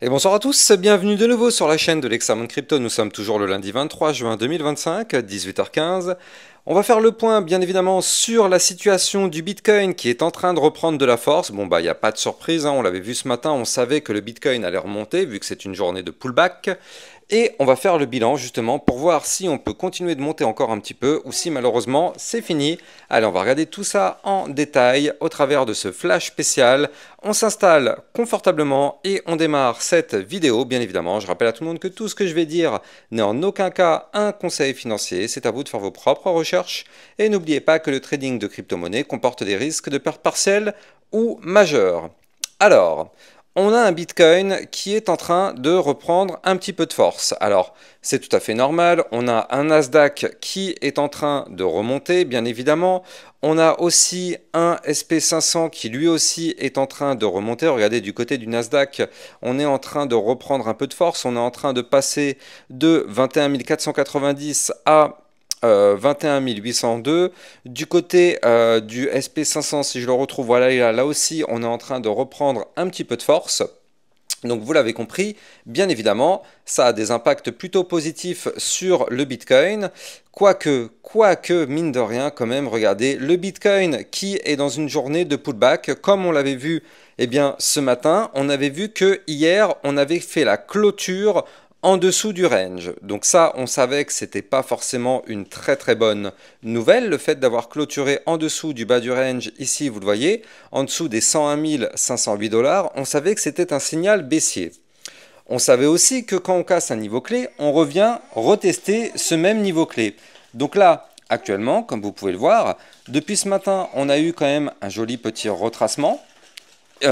Et bonsoir à tous, bienvenue de nouveau sur la chaîne de l'Examen Crypto. Nous sommes toujours le lundi 23 juin 2025, 18h15. On va faire le point, bien évidemment, sur la situation du Bitcoin qui est en train de reprendre de la force. Bon, bah, il n'y a pas de surprise, hein, on l'avait vu ce matin, on savait que le Bitcoin allait remonter, vu que c'est une journée de pullback. Et on va faire le bilan, justement, pour voir si on peut continuer de monter encore un petit peu, ou si, malheureusement, c'est fini. Allez, on va regarder tout ça en détail, au travers de ce flash spécial. On s'installe confortablement et on démarre cette vidéo, bien évidemment. Je rappelle à tout le monde que tout ce que je vais dire n'est en aucun cas un conseil financier. C'est à vous de faire vos propres recherches. Et n'oubliez pas que le trading de crypto-monnaie comporte des risques de perte partielle ou majeure. Alors, on a un Bitcoin qui est en train de reprendre un petit peu de force. Alors, c'est tout à fait normal. On a un Nasdaq qui est en train de remonter, bien évidemment. On a aussi un SP500 qui lui aussi est en train de remonter. Regardez, du côté du Nasdaq, on est en train de reprendre un peu de force. On est en train de passer de 21 490 à 21 802. Du côté du SP500, si je le retrouve, voilà, là aussi, on est en train de reprendre un petit peu de force. Donc vous l'avez compris, bien évidemment, ça a des impacts plutôt positifs sur le Bitcoin. Quoique, mine de rien, quand même, regardez, le Bitcoin qui est dans une journée de pullback, comme on l'avait vu eh bien, ce matin, on avait vu que hier, on avait fait la clôture en dessous du range. Donc ça, on savait que c'était pas forcément une très bonne nouvelle, le fait d'avoir clôturé en dessous du bas du range, ici vous le voyez, en dessous des 101 508 dollars, on savait que c'était un signal baissier. On savait aussi que quand on casse un niveau clé, on revient retester ce même niveau clé. Donc là, actuellement, comme vous pouvez le voir, depuis ce matin, on a eu quand même un joli petit retracement.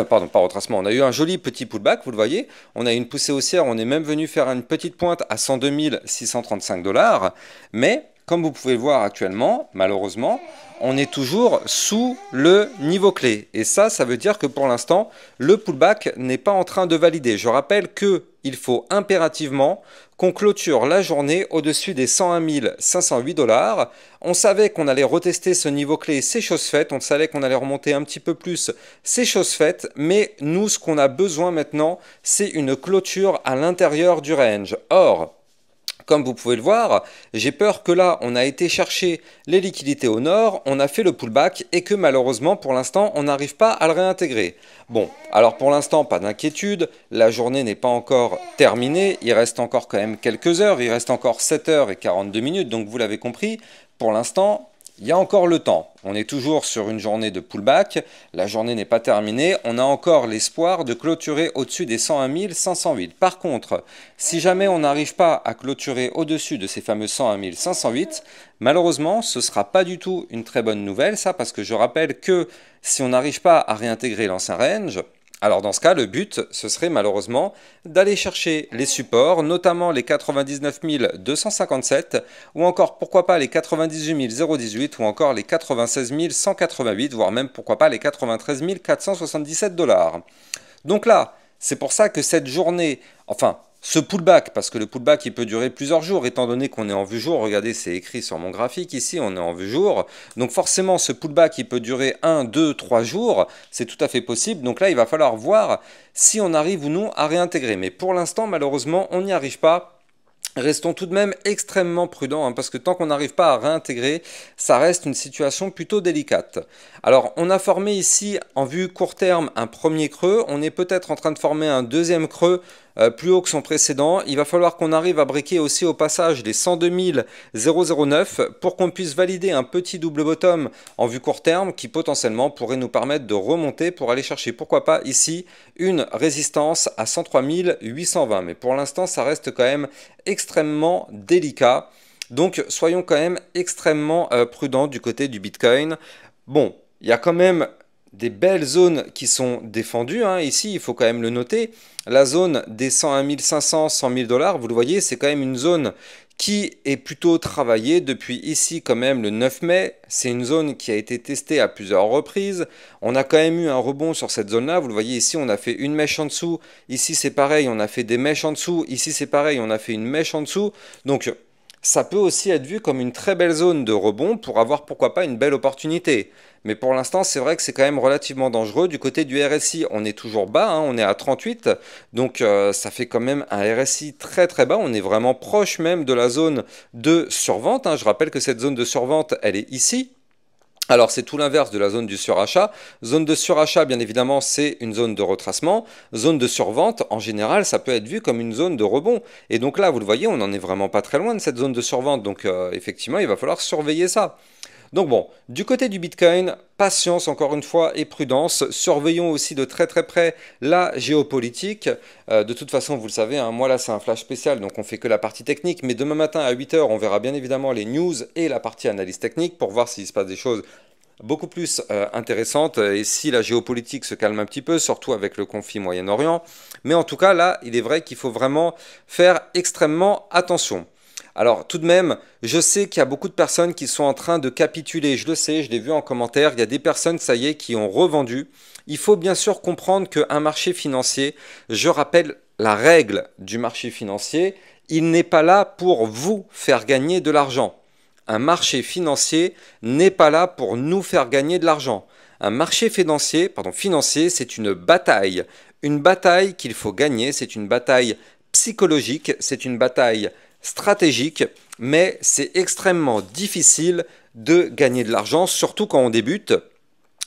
Pardon, pas retracement, on a eu un joli petit pullback, vous le voyez. On a eu une poussée haussière, on est même venu faire une petite pointe à 102 635 dollars. Mais, comme vous pouvez le voir actuellement, malheureusement, on est toujours sous le niveau clé. Et ça veut dire que pour l'instant, le pullback n'est pas en train de valider. Je rappelle qu'il faut impérativement qu'on clôture la journée au-dessus des 101 508 dollars. On savait qu'on allait retester ce niveau clé, c'est chose faite. On savait qu'on allait remonter un petit peu plus, c'est chose faite. Mais nous, ce qu'on a besoin maintenant, c'est une clôture à l'intérieur du range. Or, comme vous pouvez le voir, j'ai peur que là, on a été chercher les liquidités au nord, on a fait le pullback et que malheureusement, pour l'instant, on n'arrive pas à le réintégrer. Bon, alors pour l'instant, pas d'inquiétude, la journée n'est pas encore terminée, il reste encore quand même quelques heures, il reste encore 7h42, donc vous l'avez compris, pour l'instant, il y a encore le temps. On est toujours sur une journée de pullback. La journée n'est pas terminée. On a encore l'espoir de clôturer au-dessus des 101 508. Par contre, si jamais on n'arrive pas à clôturer au-dessus de ces fameux 101 508, malheureusement, ce ne sera pas du tout une très bonne nouvelle, ça, parce que je rappelle que si on n'arrive pas à réintégrer l'ancien range, alors dans ce cas, le but, ce serait malheureusement d'aller chercher les supports, notamment les 99 257, ou encore pourquoi pas les 98 018, ou encore les 96 188, voire même pourquoi pas les 93 477 dollars. Donc là, c'est pour ça que cette journée, enfin, ce pullback, parce que le pullback il peut durer plusieurs jours, étant donné qu'on est en vue jour, regardez c'est écrit sur mon graphique ici, on est en vue jour, donc forcément ce pullback il peut durer 1, 2, 3 jours, c'est tout à fait possible, donc là il va falloir voir si on arrive ou non à réintégrer, mais pour l'instant malheureusement on n'y arrive pas. Restons tout de même extrêmement prudents, hein, parce que tant qu'on n'arrive pas à réintégrer, ça reste une situation plutôt délicate. Alors, on a formé ici, en vue court terme, un premier creux. On est peut-être en train de former un deuxième creux plus haut que son précédent. Il va falloir qu'on arrive à briquer aussi au passage les 102 009 pour qu'on puisse valider un petit double bottom en vue court terme qui potentiellement pourrait nous permettre de remonter pour aller chercher, pourquoi pas ici, une résistance à 103 820. Mais pour l'instant, ça reste quand même extrêmement délicat. Donc soyons quand même extrêmement prudents du côté du Bitcoin. Bon, il y a quand même des belles zones qui sont défendues, hein. Ici, il faut quand même le noter. La zone des 101 500, 100 000 dollars, vous le voyez, c'est quand même une zone qui est plutôt travaillée depuis ici quand même le 9 mai. C'est une zone qui a été testée à plusieurs reprises. On a quand même eu un rebond sur cette zone-là. Vous le voyez ici, on a fait une mèche en dessous. Ici, c'est pareil, on a fait des mèches en dessous. Ici, c'est pareil, on a fait une mèche en dessous. Donc, ça peut aussi être vu comme une très belle zone de rebond pour avoir pourquoi pas une belle opportunité. Mais pour l'instant, c'est vrai que c'est quand même relativement dangereux. Du côté du RSI, on est toujours bas, hein, on est à 38, donc ça fait quand même un RSI très très bas. On est vraiment proche même de la zone de survente, hein. Je rappelle que cette zone de survente, elle est ici. Alors c'est tout l'inverse de la zone du surachat. Zone de surachat, bien évidemment, c'est une zone de retracement. Zone de survente, en général, ça peut être vu comme une zone de rebond. Et donc là, vous le voyez, on n'en est vraiment pas très loin de cette zone de survente. Donc effectivement, il va falloir surveiller ça. Donc bon, du côté du Bitcoin, patience encore une fois et prudence. Surveillons aussi de très très près la géopolitique. De toute façon, vous le savez, hein, moi là c'est un flash spécial, donc on fait que la partie technique. Mais demain matin à 8 heures, on verra bien évidemment les news et la partie analyse technique pour voir s'il se passe des choses beaucoup plus intéressantes et si la géopolitique se calme un petit peu, surtout avec le conflit Moyen-Orient. Mais en tout cas, là, il est vrai qu'il faut vraiment faire extrêmement attention. Alors tout de même, je sais qu'il y a beaucoup de personnes qui sont en train de capituler, je le sais, je l'ai vu en commentaire, il y a des personnes, ça y est, qui ont revendu. Il faut bien sûr comprendre qu'un marché financier, je rappelle la règle du marché financier, il n'est pas là pour vous faire gagner de l'argent. Un marché financier n'est pas là pour nous faire gagner de l'argent. Un marché financier, c'est une bataille qu'il faut gagner, c'est une bataille psychologique, c'est une bataille stratégique, mais c'est extrêmement difficile de gagner de l'argent, surtout quand on débute.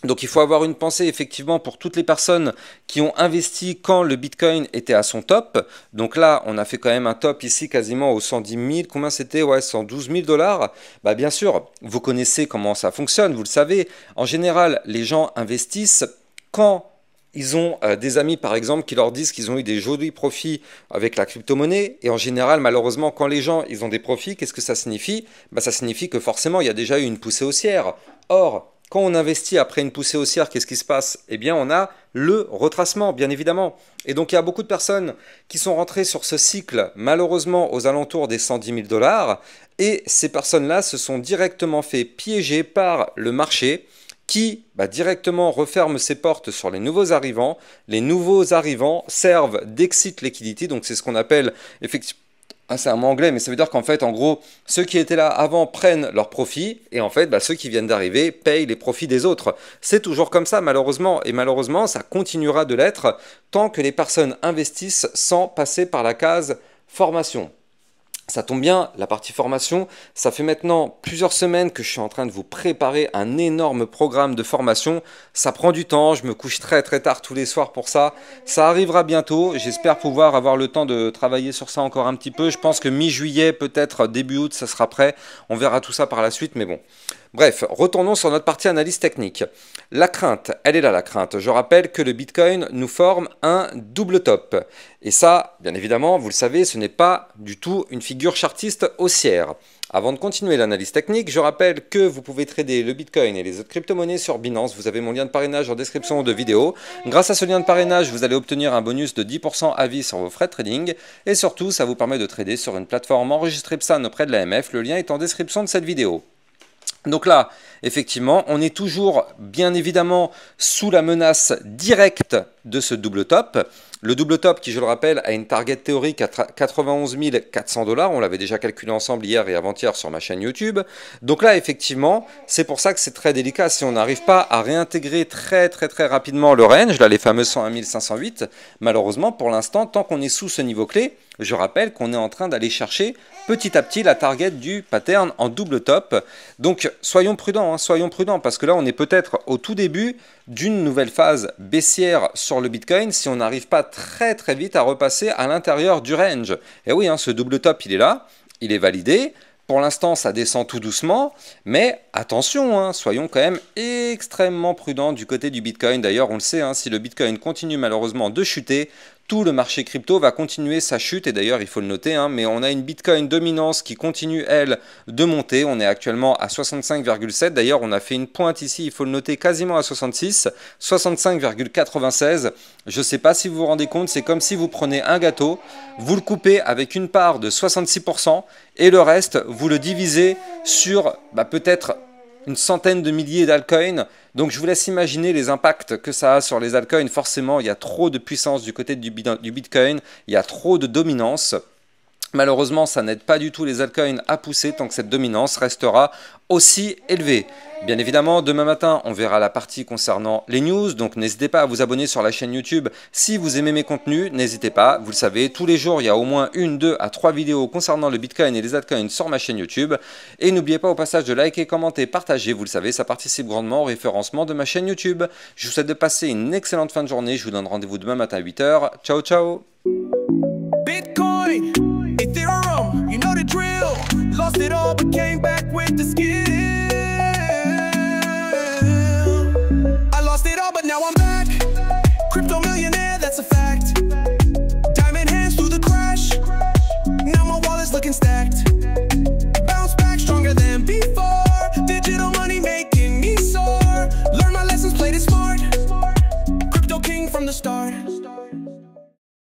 Donc il faut avoir une pensée effectivement pour toutes les personnes qui ont investi quand le Bitcoin était à son top. Donc là, on a fait quand même un top ici quasiment aux 110 000, combien c'était? Ouais, 112 000 dollars. Bah bien sûr, vous connaissez comment ça fonctionne, vous le savez. En général, les gens investissent quand ils ont des amis, par exemple, qui leur disent qu'ils ont eu des jolis profits avec la crypto-monnaie. Et en général, malheureusement, quand les gens ils ont des profits, qu'est-ce que ça signifie? Bah, ça signifie que forcément, il y a déjà eu une poussée haussière. Or, quand on investit après une poussée haussière, qu'est-ce qui se passe? Eh bien, on a le retracement, bien évidemment. Et donc, il y a beaucoup de personnes qui sont rentrées sur ce cycle, malheureusement, aux alentours des 110 000 dollars. Et ces personnes-là se sont directement fait piéger par le marché qui directement referme ses portes sur les nouveaux arrivants. Les nouveaux arrivants servent d'exit liquidity, donc c'est ce qu'on appelle effectivement. Ah, c'est un mot anglais, mais ça veut dire qu'en fait, en gros, ceux qui étaient là avant prennent leurs profits, et en fait, ceux qui viennent d'arriver payent les profits des autres. C'est toujours comme ça, malheureusement, et malheureusement, ça continuera de l'être tant que les personnes investissent sans passer par la case formation. Ça tombe bien, la partie formation, ça fait maintenant plusieurs semaines que je suis en train de vous préparer un énorme programme de formation. Ça prend du temps, je me couche très très tard tous les soirs pour ça. Ça arrivera bientôt, j'espère pouvoir avoir le temps de travailler sur ça encore un petit peu. Je pense que mi-juillet, peut-être début août, ça sera prêt. On verra tout ça par la suite, mais bon. Bref, retournons sur notre partie analyse technique. La crainte, elle est là la crainte. Je rappelle que le Bitcoin nous forme un double top. Et ça, bien évidemment, vous le savez, ce n'est pas du tout une figure chartiste haussière. Avant de continuer l'analyse technique, je rappelle que vous pouvez trader le Bitcoin et les autres crypto-monnaies sur Binance. Vous avez mon lien de parrainage en description de vidéo. Grâce à ce lien de parrainage, vous allez obtenir un bonus de 10% à vie sur vos frais de trading. Et surtout, ça vous permet de trader sur une plateforme enregistrée PSAN auprès de l'AMF. Le lien est en description de cette vidéo. Donc là, effectivement, on est toujours bien évidemment sous la menace directe de ce double top. Le double top qui, je le rappelle, a une target théorique à 91 400 dollars. On l'avait déjà calculé ensemble hier et avant-hier sur ma chaîne YouTube. Donc là, effectivement, c'est pour ça que c'est très délicat. Si on n'arrive pas à réintégrer très rapidement le range, là les fameux 101 508, malheureusement, pour l'instant, tant qu'on est sous ce niveau clé, je rappelle qu'on est en train d'aller chercher petit à petit la target du pattern en double top. Donc soyons prudents, parce que là on est peut-être au tout début d'une nouvelle phase baissière sur le Bitcoin si on n'arrive pas très vite à repasser à l'intérieur du range. Et oui, ce double top il est là, il est validé. Pour l'instant, ça descend tout doucement, mais attention, soyons quand même extrêmement prudents du côté du Bitcoin. D'ailleurs, on le sait, si le Bitcoin continue malheureusement de chuter, tout le marché crypto va continuer sa chute. Et d'ailleurs, il faut le noter, mais on a une Bitcoin dominance qui continue, elle, de monter. On est actuellement à 65,7. D'ailleurs, on a fait une pointe ici, il faut le noter, quasiment à 66, 65,96. Je ne sais pas si vous vous rendez compte, c'est comme si vous prenez un gâteau, vous le coupez avec une part de 66%, et le reste, vous le divisez sur peut-être une centaine de milliers d'altcoins. Donc je vous laisse imaginer les impacts que ça a sur les altcoins. Forcément, il y a trop de puissance du côté du Bitcoin, il y a trop de dominance. Malheureusement, ça n'aide pas du tout les altcoins à pousser tant que cette dominance restera aussi élevée. Bien évidemment, demain matin, on verra la partie concernant les news, donc n'hésitez pas à vous abonner sur la chaîne YouTube si vous aimez mes contenus, n'hésitez pas, vous le savez, tous les jours, il y a au moins 1, 2 à 3 vidéos concernant le Bitcoin et les altcoins sur ma chaîne YouTube. Et n'oubliez pas au passage de liker, commenter, partager, vous le savez, ça participe grandement au référencement de ma chaîne YouTube. Je vous souhaite de passer une excellente fin de journée, je vous donne rendez-vous demain matin à 8 h. Ciao, ciao! Bitcoin, Ethereum, you know the drill. Lost it all but came back with the skill.